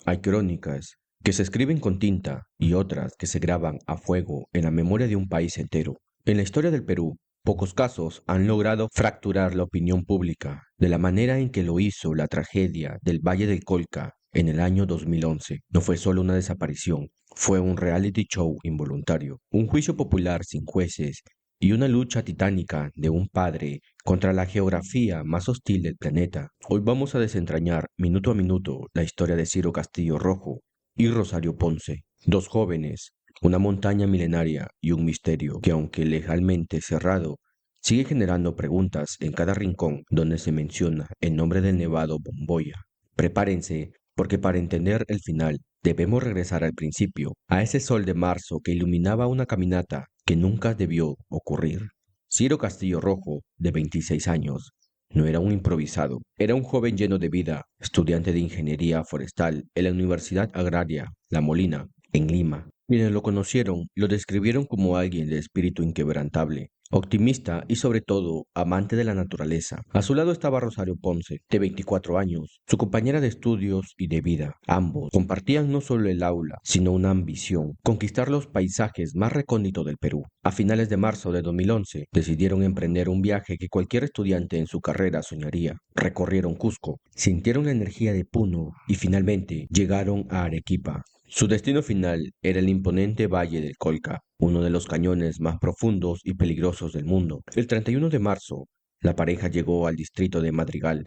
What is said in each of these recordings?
Hay crónicas que se escriben con tinta y otras que se graban a fuego en la memoria de un país entero. En la historia del Perú, pocos casos han logrado fracturar la opinión pública de la manera en que lo hizo la tragedia del Valle del Colca en el año 2011. No fue solo una desaparición, fue un reality show involuntario, un juicio popular sin jueces y una lucha titánica de un padre contra la geografía más hostil del planeta. Hoy vamos a desentrañar minuto a minuto la historia de Ciro Castillo Rojo y Rosario Ponce, dos jóvenes, una montaña milenaria y un misterio que, aunque legalmente cerrado, sigue generando preguntas en cada rincón donde se menciona el nombre del nevado Bomboya. Prepárense, porque para entender el final debemos regresar al principio, a ese sol de marzo que iluminaba una caminata que nunca debió ocurrir. Ciro Castillo Rojo, de 26 años, no era un improvisado, era un joven lleno de vida, estudiante de ingeniería forestal en la Universidad Agraria La Molina, en Lima. Quienes lo conocieron lo describieron como alguien de espíritu inquebrantable, optimista y sobre todo amante de la naturaleza. A su lado estaba Rosario Ponce, de 24 años, su compañera de estudios y de vida. Ambos compartían no solo el aula, sino una ambición, conquistar los paisajes más recónditos del Perú. A finales de marzo de 2011, decidieron emprender un viaje que cualquier estudiante en su carrera soñaría. Recorrieron Cusco, sintieron la energía de Puno y finalmente llegaron a Arequipa. Su destino final era el imponente Valle del Colca, uno de los cañones más profundos y peligrosos del mundo. El 31 de marzo, la pareja llegó al distrito de Madrigal,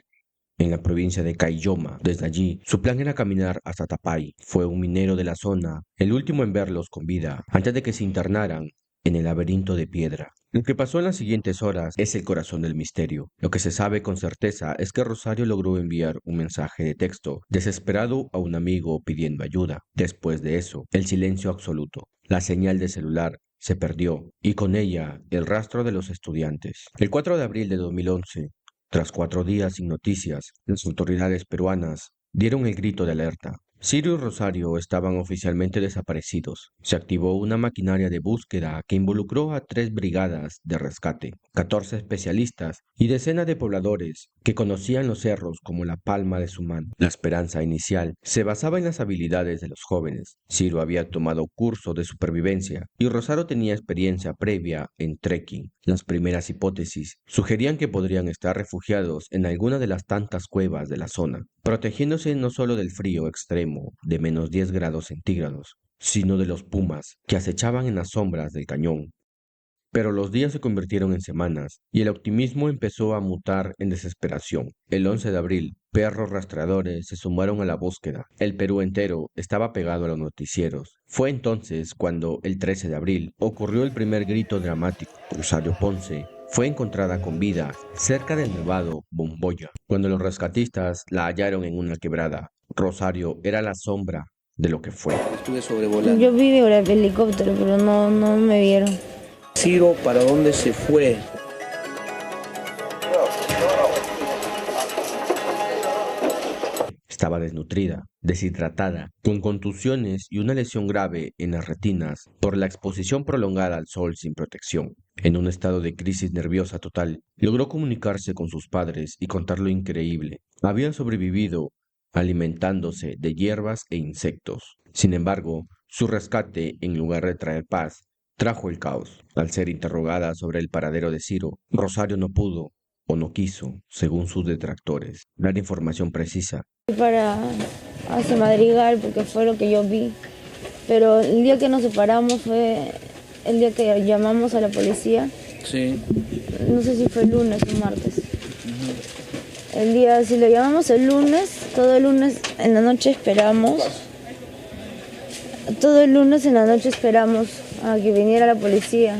en la provincia de Caylloma. Desde allí, su plan era caminar hasta Tapay. Fue un minero de la zona, el último en verlos con vida, antes de que se internaran en el laberinto de piedra. Lo que pasó en las siguientes horas es el corazón del misterio. Lo que se sabe con certeza es que Rosario logró enviar un mensaje de texto desesperado a un amigo pidiendo ayuda. Después de eso, el silencio absoluto. La señal de celular se perdió y con ella el rastro de los estudiantes. El 4 de abril de 2011, tras 4 días sin noticias, las autoridades peruanas dieron el grito de alerta. Ciro y Rosario estaban oficialmente desaparecidos. Se activó una maquinaria de búsqueda que involucró a 3 brigadas de rescate, 14 especialistas y decenas de pobladores que conocían los cerros como la palma de su mano. La esperanza inicial se basaba en las habilidades de los jóvenes. Ciro había tomado curso de supervivencia y Rosario tenía experiencia previa en trekking. Las primeras hipótesis sugerían que podrían estar refugiados en alguna de las tantas cuevas de la zona, protegiéndose no solo del frío extremo de -10 grados centígrados, sino de los pumas que acechaban en las sombras del cañón. Pero los días se convirtieron en semanas y el optimismo empezó a mutar en desesperación. El 11 de abril, perros rastreadores se sumaron a la búsqueda. El Perú entero estaba pegado a los noticieros. Fue entonces cuando, el 13 de abril, ocurrió el primer grito dramático. Rosario Ponce fue encontrada con vida cerca del nevado Bomboya. Cuando los rescatistas la hallaron en una quebrada, Rosario era la sombra de lo que fue. Estuve sobrevolando. Yo vi el helicóptero, pero no me vieron. Ciro, ¿para dónde se fue? Estaba desnutrida, deshidratada, con contusiones y una lesión grave en las retinas por la exposición prolongada al sol sin protección. En un estado de crisis nerviosa total, logró comunicarse con sus padres y contar lo increíble. Habían sobrevivido alimentándose de hierbas e insectos. Sin embargo, su rescate, en lugar de traer paz, trajo el caos. Al ser interrogada sobre el paradero de Ciro, Rosario no pudo o no quiso, según sus detractores, dar información precisa. Fui para hacia Madrigal porque fue lo que yo vi. Pero el día que nos separamos fue el día que llamamos a la policía. Sí. No sé si fue el lunes o martes. El día, si lo llamamos el lunes, todo el lunes en la noche esperamos. Todo el lunes en la noche esperamos a que viniera la policía.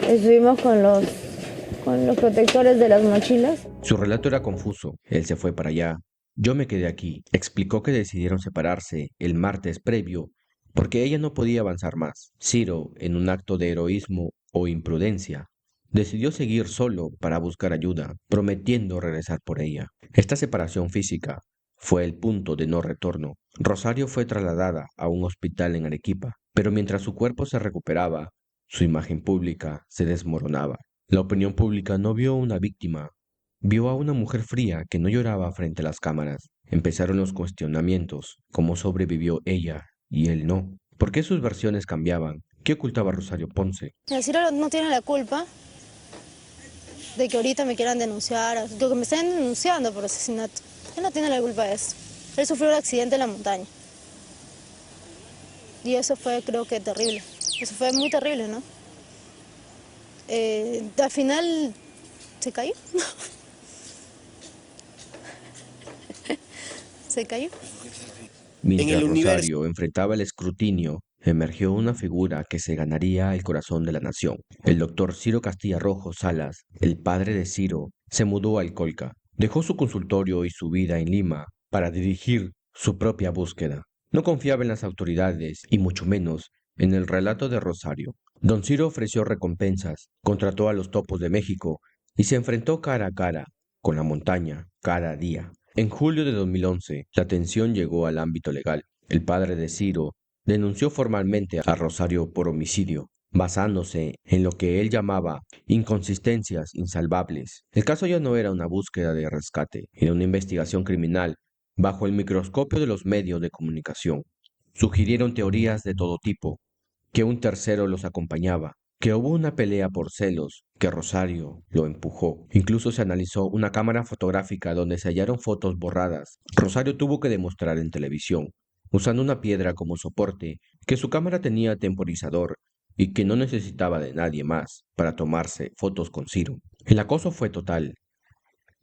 Estuvimos con los protectores de las mochilas. Su relato era confuso. Él se fue para allá. Yo me quedé aquí. Explicó que decidieron separarse el martes previo porque ella no podía avanzar más. Ciro, en un acto de heroísmo o imprudencia, decidió seguir solo para buscar ayuda, prometiendo regresar por ella. Esta separación física fue el punto de no retorno. Rosario fue trasladada a un hospital en Arequipa, pero mientras su cuerpo se recuperaba, su imagen pública se desmoronaba. La opinión pública no vio una víctima, vio a una mujer fría que no lloraba frente a las cámaras. Empezaron los cuestionamientos: ¿cómo sobrevivió ella y él no? ¿Por qué sus versiones cambiaban? ¿Qué ocultaba Rosario Ponce? El Ciro no tiene la culpa de que ahorita me quieran denunciar, de que me estén denunciando por asesinato. Él no tiene la culpa de eso. Él sufrió un accidente en la montaña. Y eso fue, creo que, terrible. Eso fue muy terrible, ¿no? Al final se cayó. Se cayó. Mientras Rosario enfrentaba el escrutinio, emergió una figura que se ganaría el corazón de la nación. El doctor Ciro Castilla Rojo Salas, el padre de Ciro, se mudó al Colca. Dejó su consultorio y su vida en Lima para dirigir su propia búsqueda. No confiaba en las autoridades y mucho menos en el relato de Rosario. Don Ciro ofreció recompensas, contrató a los topos de México y se enfrentó cara a cara con la montaña cada día. En julio de 2011, la tensión llegó al ámbito legal. El padre de Ciro denunció formalmente a Rosario por homicidio, basándose en lo que él llamaba inconsistencias insalvables. El caso ya no era una búsqueda de rescate, era una investigación criminal bajo el microscopio de los medios de comunicación. Sugirieron teorías de todo tipo, que un tercero los acompañaba, que hubo una pelea por celos, que Rosario lo empujó. Incluso se analizó una cámara fotográfica donde se hallaron fotos borradas. Rosario tuvo que demostrar en televisión, usando una piedra como soporte, que su cámara tenía temporizador y que no necesitaba de nadie más para tomarse fotos con Ciro. El acoso fue total.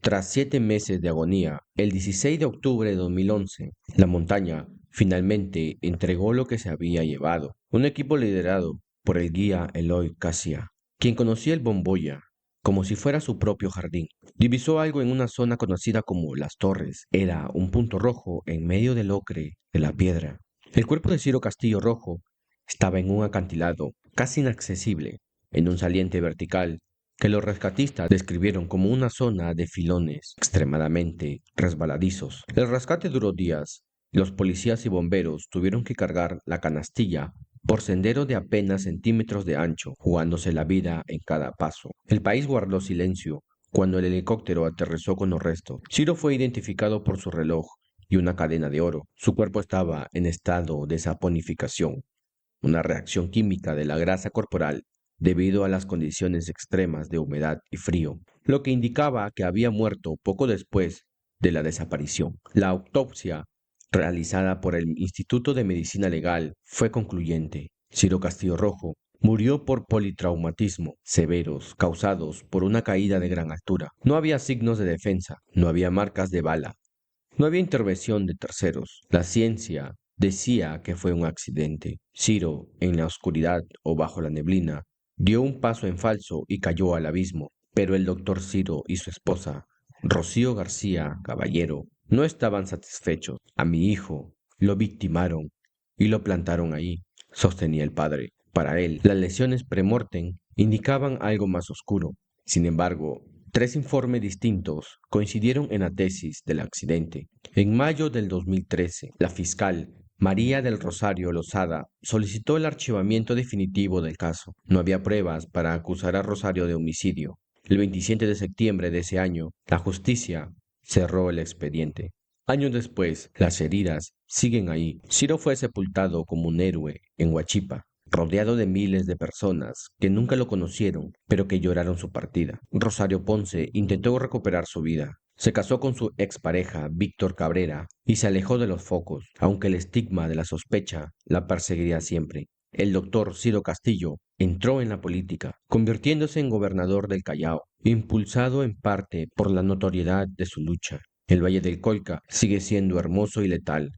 Tras 7 meses de agonía, el 16 de octubre de 2011, la montaña finalmente entregó lo que se había llevado. Un equipo liderado por el guía Eloy Casia, quien conocía el Bomboya como si fuera su propio jardín. Divisó algo en una zona conocida como Las Torres. Era un punto rojo en medio del ocre de la piedra. El cuerpo de Ciro Castillo Rojo estaba en un acantilado casi inaccesible, en un saliente vertical que los rescatistas describieron como una zona de filones extremadamente resbaladizos. El rescate duró días. Los policías y bomberos tuvieron que cargar la canastilla por sendero de apenas centímetros de ancho, jugándose la vida en cada paso. El país guardó silencio cuando el helicóptero aterrizó con los restos. Ciro fue identificado por su reloj y una cadena de oro. Su cuerpo estaba en estado de saponificación, una reacción química de la grasa corporal debido a las condiciones extremas de humedad y frío, lo que indicaba que había muerto poco después de la desaparición. La autopsia realizada por el Instituto de Medicina Legal fue concluyente. Ciro Castillo Rojo murió por politraumatismo severos causados por una caída de gran altura. No había signos de defensa, no había marcas de bala, no había intervención de terceros. La ciencia decía que fue un accidente. Ciro, en la oscuridad o bajo la neblina, dio un paso en falso y cayó al abismo. Pero el doctor Ciro y su esposa, Rocío García Caballero, no estaban satisfechos. A mi hijo lo victimaron y lo plantaron ahí, sostenía el padre. Para él, las lesiones premortem indicaban algo más oscuro. Sin embargo, 3 informes distintos coincidieron en la tesis del accidente. En mayo del 2013, la fiscal María del Rosario Lozada solicitó el archivamiento definitivo del caso. No había pruebas para acusar a Rosario de homicidio. El 27 de septiembre de ese año, la justicia cerró el expediente. Años después, las heridas siguen ahí. Ciro fue sepultado como un héroe en Huachipa, rodeado de miles de personas que nunca lo conocieron, pero que lloraron su partida. Rosario Ponce intentó recuperar su vida. Se casó con su expareja, Víctor Cabrera, y se alejó de los focos, aunque el estigma de la sospecha la perseguiría siempre. El doctor Ciro Castillo entró en la política, convirtiéndose en gobernador del Callao, impulsado en parte por la notoriedad de su lucha. El Valle del Colca sigue siendo hermoso y letal,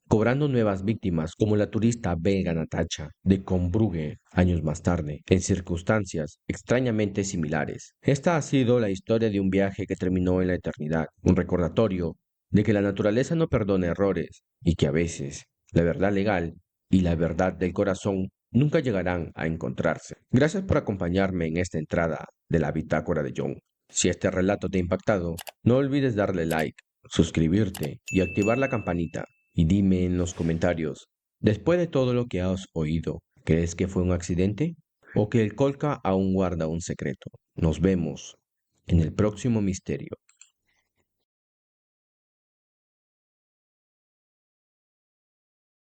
cobrando nuevas víctimas como la turista belga Natacha de Combrugge años más tarde, en circunstancias extrañamente similares. Esta ha sido la historia de un viaje que terminó en la eternidad, un recordatorio de que la naturaleza no perdona errores y que a veces la verdad legal y la verdad del corazón nunca llegarán a encontrarse. Gracias por acompañarme en esta entrada de la Bitácora de John. Si este relato te ha impactado, no olvides darle like, suscribirte y activar la campanita. Y dime en los comentarios, después de todo lo que has oído, ¿crees que fue un accidente? ¿O que el Colca aún guarda un secreto? Nos vemos en el próximo misterio.